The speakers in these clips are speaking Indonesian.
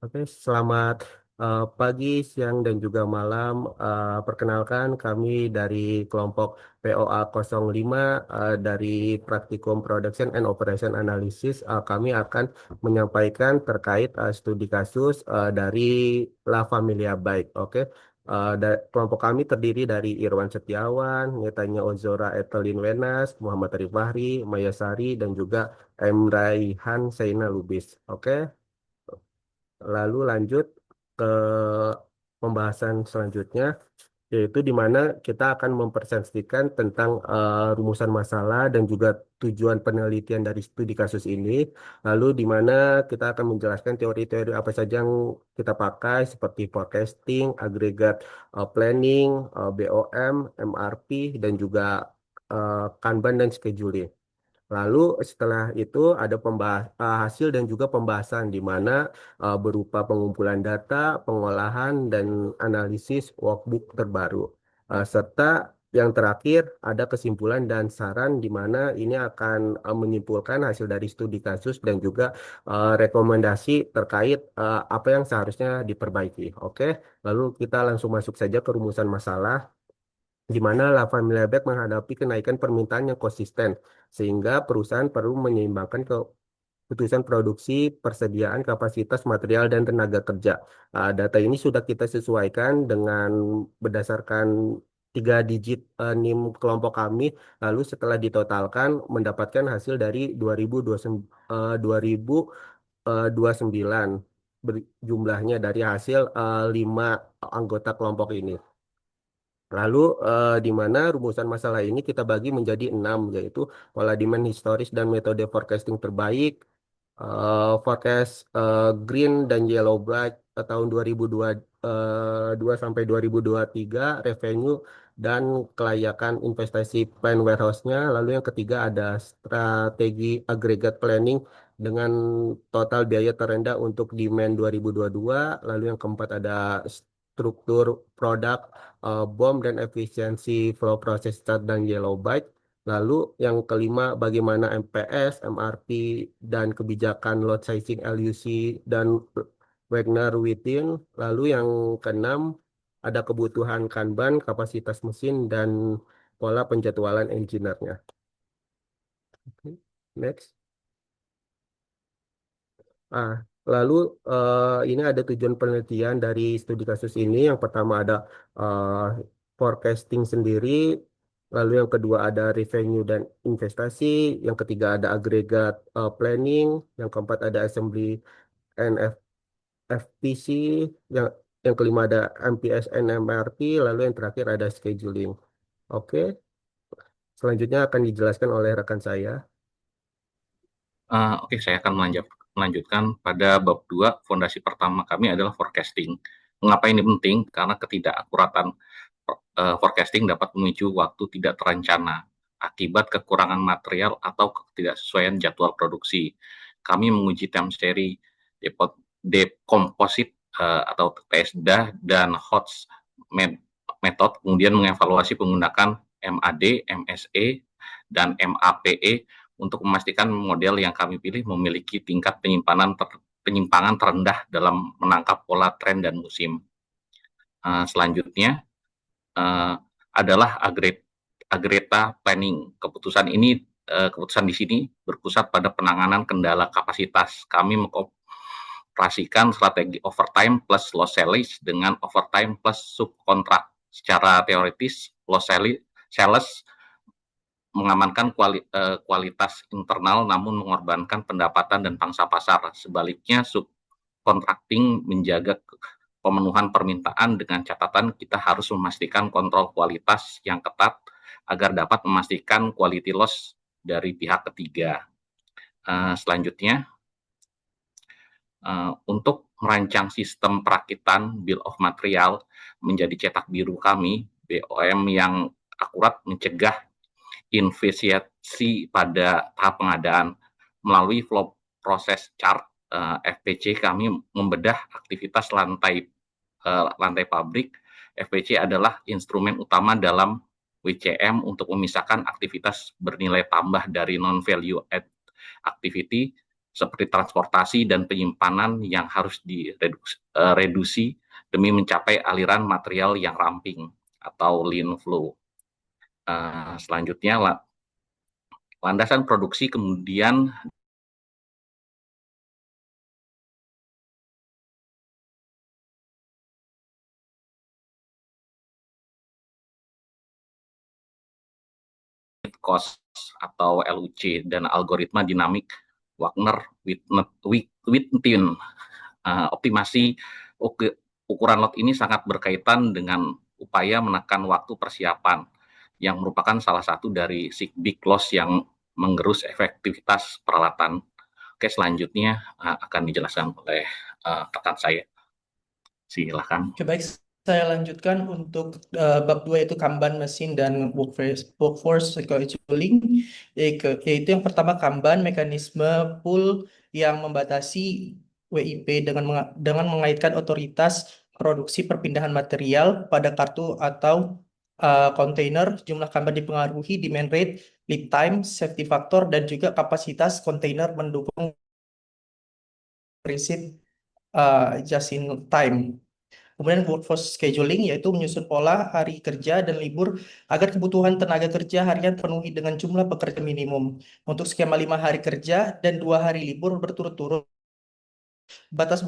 Oke, selamat pagi, siang, dan juga malam. Perkenalkan, kami dari kelompok POA 05 dari Praktikum Production and Operation Analysis. Kami akan menyampaikan terkait studi kasus dari La Familia Bike. Oke, kelompok kami terdiri dari Irwan Setiawan, Netanya Ozora Etelin Wenas, Muhammad Arif Bahri, Maya Sari, dan juga Raihan Seina Lubis. Oke. Lalu lanjut ke pembahasan selanjutnya, yaitu di mana kita akan mempresentasikan tentang rumusan masalah dan juga tujuan penelitian dari studi kasus ini. Lalu di mana kita akan menjelaskan teori-teori apa saja yang kita pakai seperti forecasting, agregat planning, BOM, MRP, dan juga Kanban dan scheduling. Lalu setelah itu ada hasil dan juga pembahasan di mana berupa pengumpulan data, pengolahan, dan analisis workbook terbaru. Serta yang terakhir ada kesimpulan dan saran di mana ini akan menyimpulkan hasil dari studi kasus dan juga rekomendasi terkait apa yang seharusnya diperbaiki. Oke, lalu kita langsung masuk saja ke rumusan masalah di mana La Familia Bag menghadapi kenaikan permintaan yang konsisten, sehingga perusahaan perlu menyeimbangkan keputusan produksi, persediaan kapasitas material, dan tenaga kerja. Data ini sudah kita sesuaikan dengan berdasarkan 3 digit NIM kelompok kami, lalu setelah ditotalkan mendapatkan hasil dari 2029 jumlahnya dari hasil 5 anggota kelompok ini. Lalu di mana rumusan masalah ini kita bagi menjadi 6, yaitu pola demand historis dan metode forecasting terbaik, forecast green dan yellow bright tahun 2022 sampai 2023, revenue dan kelayakan investasi plan warehouse-nya. Lalu yang ketiga ada strategi agregat planning dengan total biaya terendah untuk demand 2022. Lalu yang keempat ada struktur produk, BOM dan efisiensi flow process chart dan yellow byte. Lalu yang kelima, bagaimana MPS, MRP, dan kebijakan load sizing LUC dan Wagner Within. Lalu yang keenam, ada kebutuhan Kanban, kapasitas mesin, dan pola penjadwalan engineer-nya. Oke, next. Ah, lalu ini ada tujuan penelitian dari studi kasus ini. Yang pertama ada eh, forecasting sendiri, lalu yang kedua ada revenue dan investasi, yang ketiga ada agregat planning, yang keempat ada assembly and FPC, yang kelima ada MPS and MRP, lalu yang terakhir ada scheduling. Oke, selanjutnya akan dijelaskan oleh rekan saya. Oke, saya akan melanjutkan pada bab 2. Fondasi pertama kami adalah forecasting. Mengapa ini penting? Karena ketidakakuratan forecasting dapat memicu waktu tidak terencana akibat kekurangan material atau ketidaksesuaian jadwal produksi. Kami menguji time series decomposite atau TSDA dan HOTS method, kemudian mengevaluasi penggunaan MAD, MSE, dan MAPE untuk memastikan model yang kami pilih memiliki tingkat penyimpangan terendah dalam menangkap pola tren dan musim. Selanjutnya adalah Agreta Planning. Keputusan di sini berpusat pada penanganan kendala kapasitas. Kami mengoperasikan strategi overtime plus loss sales dengan overtime plus subkontrak. Secara teoritis, loss sales mengamankan kualitas internal namun mengorbankan pendapatan dan pangsa pasar. Sebaliknya, subcontracting menjaga pemenuhan permintaan dengan catatan kita harus memastikan kontrol kualitas yang ketat agar dapat memastikan quality loss dari pihak ketiga. Selanjutnya, untuk merancang sistem perakitan bill of material menjadi cetak biru kami, BOM yang akurat mencegah investasi pada tahap pengadaan. Melalui flow process chart FPC, kami membedah aktivitas lantai pabrik. FPC adalah instrumen utama dalam WCM untuk memisahkan aktivitas bernilai tambah dari non value add activity seperti transportasi dan penyimpanan yang harus direduksi demi mencapai aliran material yang ramping atau lean flow. Selanjutnya, landasan produksi kemudian cost atau LUC dan algoritma dinamik Wagner-Witten. Optimasi ukuran lot ini sangat berkaitan dengan upaya menekan waktu persiapan yang merupakan salah satu dari big loss yang menggerus efektivitas peralatan. Oke, selanjutnya akan dijelaskan oleh rekan saya. Silakan. Oke, baik, saya lanjutkan untuk bab 2 yaitu Kanban mesin dan workforce scheduling. Yaitu yang pertama Kanban, mekanisme pool yang membatasi WIP dengan mengaitkan otoritas produksi perpindahan material pada kartu atau kontainer. Jumlah Kanban dipengaruhi demand rate, lead time, safety factor, dan juga kapasitas kontainer mendukung prinsip just in time. Kemudian workforce scheduling yaitu menyusun pola hari kerja dan libur agar kebutuhan tenaga kerja harian terpenuhi dengan jumlah pekerja minimum. Untuk skema 5 hari kerja dan 2 hari libur berturut-turut, batas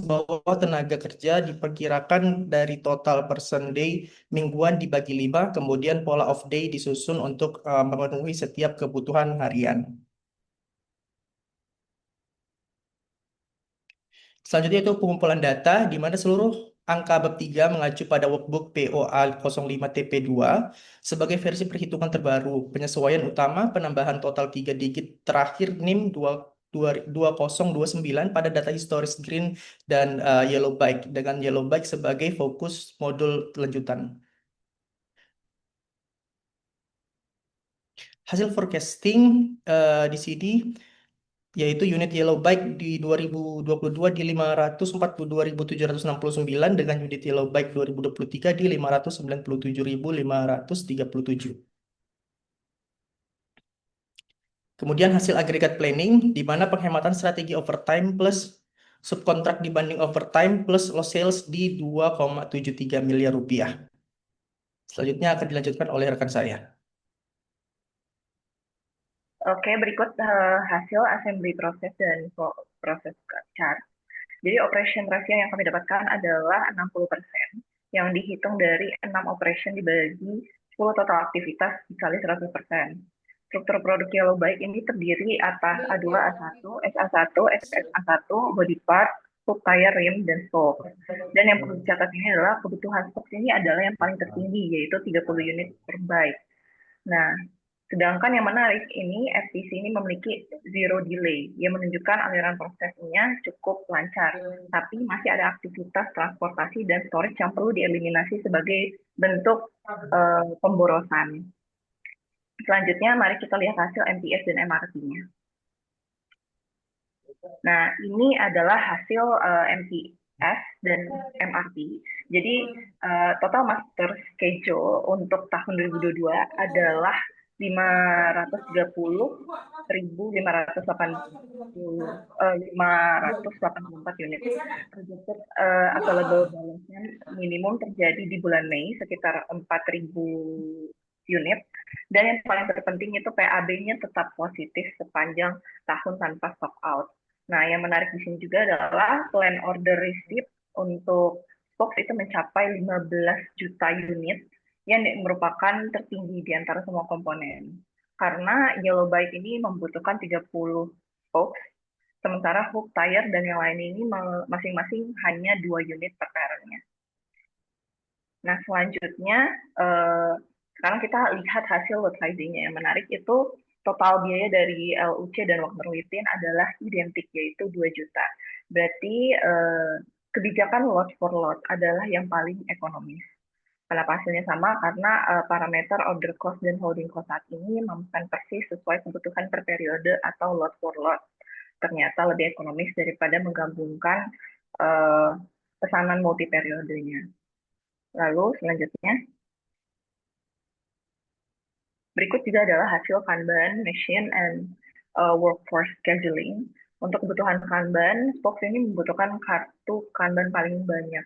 bawah tenaga kerja diperkirakan dari total person day mingguan dibagi 5, kemudian pola off day disusun untuk memenuhi setiap kebutuhan harian. Selanjutnya itu pengumpulan data, di mana seluruh angka bab 3 mengacu pada workbook POA 05TP2 sebagai versi perhitungan terbaru. Penyesuaian utama penambahan total 3 digit terakhir NIM 2029 pada data historis green dan yellow bike, dengan yellow bike sebagai fokus modul lanjutan. Hasil forecasting di sini yaitu unit yellow bike di 2022 di 542.769 dengan unit yellow bike 2023 di 597.537. Kemudian hasil agregat planning di mana penghematan strategi overtime plus subkontrak dibanding overtime plus loss sales di 2,73 miliar rupiah. Selanjutnya akan dilanjutkan oleh rekan saya. Oke, berikut hasil assembly proses dan proses chart. Jadi operation ratio yang kami dapatkan adalah 60% yang dihitung dari 6 operation dibagi 10 total aktivitas dikali 100%. Struktur produk yellow bike ini terdiri atas A2, A1, SA1, SSA1, body part, hook, tire, rim, dan spoke. Dan yang perlu dicatat ini adalah kebutuhan spoke ini adalah yang paling tertinggi, yaitu 30 unit per bike. Nah, sedangkan yang menarik ini, FTC ini memiliki zero delay, yang menunjukkan aliran prosesnya cukup lancar, tapi masih ada aktivitas transportasi dan storage yang perlu dieliminasi sebagai bentuk pemborosan. Selanjutnya, mari kita lihat hasil MTS dan MRT-nya. Nah, ini adalah hasil MTS dan MRT. Jadi, total master schedule untuk tahun 2022 adalah 584 unit. Projected available balance-nya minimum terjadi di bulan Mei sekitar 4.000 unit. Dan yang paling terpenting itu PAB-nya tetap positif sepanjang tahun tanpa stock out. Nah, yang menarik di sini juga adalah plan order receipt untuk Fox itu mencapai 15 juta unit yang merupakan tertinggi di antara semua komponen. Karena yellow bike ini membutuhkan 30 Fox, sementara hook, tire, dan yang lain ini masing-masing hanya 2 unit per tire-nya. Nah, selanjutnya, sekarang kita lihat hasil lot sizing-nya. Yang menarik itu total biaya dari LUC dan Wagner Witten adalah identik, yaitu 2 juta. Berarti kebijakan lot for lot adalah yang paling ekonomis. Kenapa hasilnya sama? Karena parameter order cost dan holding cost saat ini memesan persis sesuai kebutuhan per periode atau lot for lot. Ternyata lebih ekonomis daripada menggabungkan pesanan multi periodenya. Lalu selanjutnya, berikut juga adalah hasil Kanban, Machine, and workforce scheduling. Untuk kebutuhan Kanban, Spox ini membutuhkan kartu Kanban paling banyak.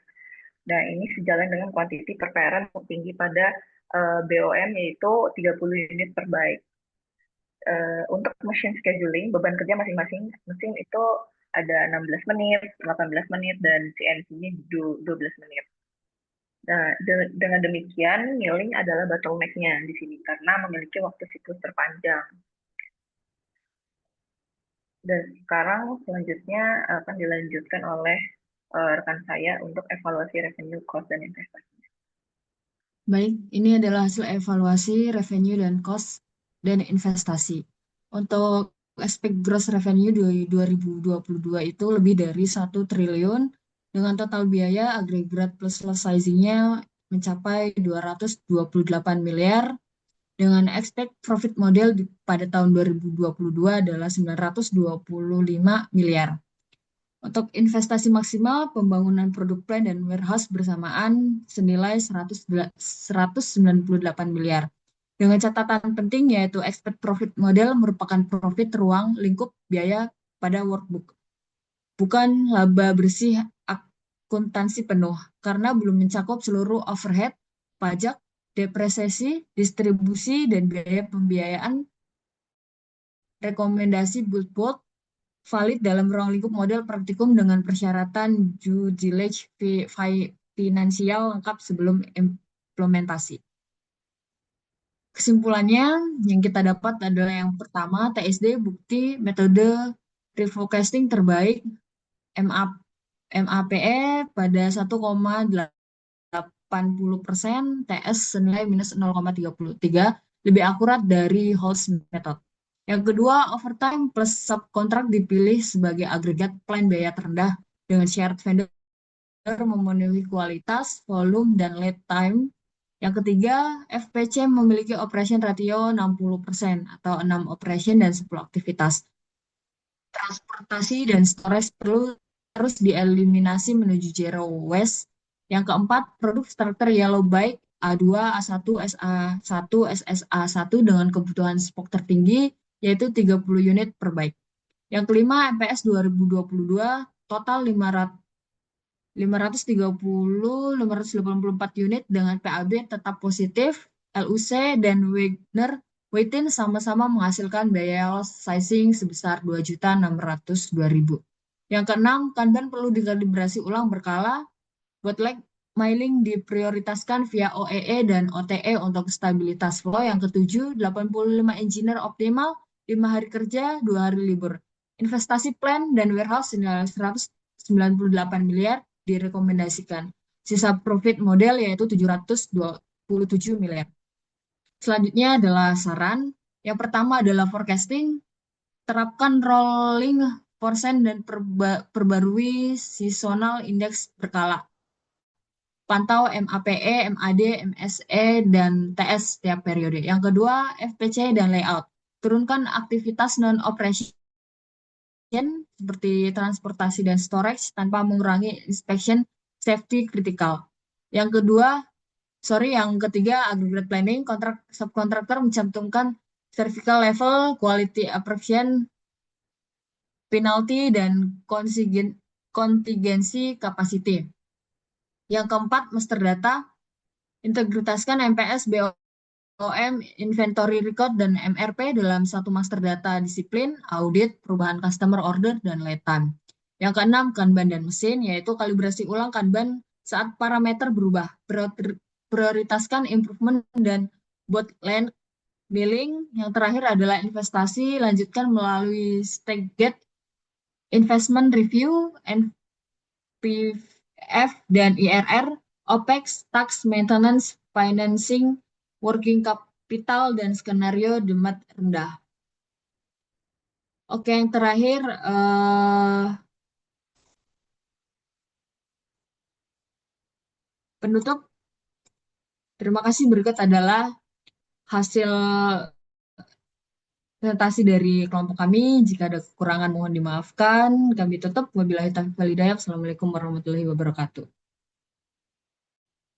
Nah, ini sejalan dengan kuantiti per parent tertinggi pada BOM, yaitu 30 unit per byte. Untuk machine scheduling, beban kerja masing-masing mesin itu ada 16 menit, 18 menit, dan CNC-nya 12 menit. Nah, dengan demikian, milling adalah bottleneck-nya di sini karena memiliki waktu siklus terpanjang. Dan sekarang selanjutnya akan dilanjutkan oleh rekan saya untuk evaluasi revenue, cost, dan investasi. Baik, ini adalah hasil evaluasi revenue dan cost dan investasi. Untuk aspek gross revenue di 2022 itu lebih dari 1 triliun dengan total biaya agregat plus sizing-nya mencapai 228 miliar dengan expect profit model pada tahun 2022 adalah 925 miliar. Untuk investasi maksimal, pembangunan produk plant dan warehouse bersamaan senilai 198 miliar. Dengan catatan penting yaitu expect profit model merupakan profit ruang lingkup biaya pada workbook. Bukan laba bersih akuntansi penuh, karena belum mencakup seluruh overhead, pajak, depresiasi, distribusi, dan biaya pembiayaan rekomendasi bootboard valid dalam ruang lingkup model praktikum dengan persyaratan due diligence finansial lengkap sebelum implementasi. Kesimpulannya, yang kita dapat adalah yang pertama, TSD bukti metode reforecasting terbaik MAPE pada 1,80%, TS senilai minus 0,33, lebih akurat dari Holtz method. Yang kedua, overtime plus subkontrak dipilih sebagai agregat plan biaya terendah dengan syarat vendor memenuhi kualitas, volume, dan lead time. Yang ketiga, FPC memiliki operation ratio 60% atau 6 operation dan 10 aktivitas. Transportasi dan storage perlu terus dieliminasi menuju zero waste. Yang keempat, produk starter yellow bike A2, A1, SA1, SSA1 dengan kebutuhan stok tertinggi yaitu 30 unit per bike. Yang kelima, MPS 2022 total 584 unit dengan PAB tetap positif, LUC dan Waitin sama-sama menghasilkan biaya sizing sebesar 2.602.000. Yang keenam, Kanban perlu dikalibrasi ulang berkala, bootleg mailing diprioritaskan via OEE dan OTE untuk stabilitas flow. Yang ketujuh, 85 engineer optimal, 5 hari kerja, 2 hari libur. Investasi plan dan warehouse senilai 198 miliar direkomendasikan. Sisa profit model yaitu 727 miliar. Selanjutnya adalah saran. Yang pertama adalah forecasting. Terapkan rolling persen dan perbarui seasonal index berkala. Pantau MAPE, MAD, MSE, dan TS setiap periode. Yang kedua, FPC dan layout. Turunkan aktivitas non-operation seperti transportasi dan storage tanpa mengurangi inspection safety critical. Yang ketiga, aggregate planning, subkontraktor mencantumkan certificate level, quality appropriation, penalty, dan kontingensi capacity. Yang keempat, master data, integritaskan MPS, BOM, inventory record, dan MRP dalam satu master data disiplin, audit, perubahan customer order, dan lead time. Yang keenam, Kanban dan mesin, yaitu kalibrasi ulang Kanban saat parameter berubah. Prioritaskan improvement dan bottleneck milling. Yang terakhir adalah investasi, lanjutkan melalui staged investment review, NPF dan IRR, OPEX, tax, maintenance, financing, working capital, dan skenario demand rendah. Oke, yang terakhir, penutup. Terima kasih. Berikut adalah hasil presentasi dari kelompok kami. Jika ada kekurangan mohon dimaafkan. Kami tutup. Wabillahi taufiq wal hidayah. Assalamualaikum warahmatullahi wabarakatuh.